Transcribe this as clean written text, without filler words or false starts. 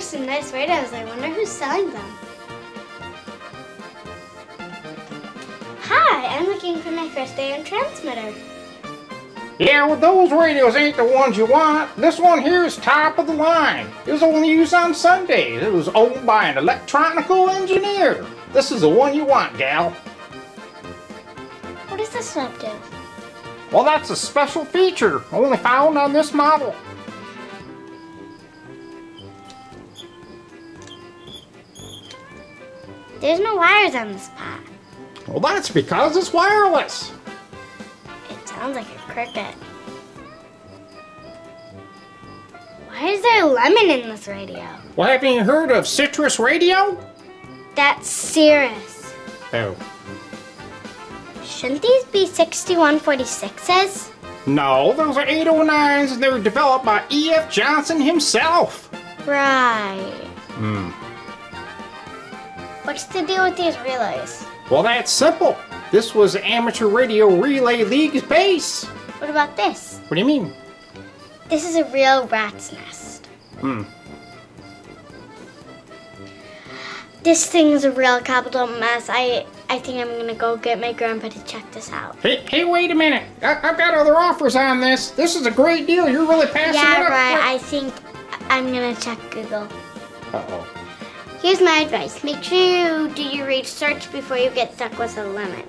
some nice radios. I wonder who's selling them. Hi, I'm looking for my first AM transmitter. Yeah, well, those radios ain't the ones you want. This one here is top of the line. It was only used on Sundays. It was owned by an electronical engineer. This is the one you want, gal. What does this snap do? Well, that's a special feature, only found on this model. There's no wires on this pot. Well, that's because it's wireless. It sounds like a cricket. Why is there lemon in this radio? Well, haven't you heard of citrus radio? That's Cirrus. Oh. Shouldn't these be 6146s? No, those are 809s and they were developed by E.F. Johnson himself. Right. What's the deal with these relays? Well, that's simple. This was the Amateur Radio Relay League's base. What about this? What do you mean? This is a real rat's nest. This thing's a real capital mess. I think I'm gonna go get my grandpa to check this out. Hey, wait a minute. I've got other offers on this. This is a great deal. You're really passing it up. Yeah, right. I think I'm gonna check Google. Uh-oh. Here's my advice. Make sure you do your research before you get stuck with a lemon.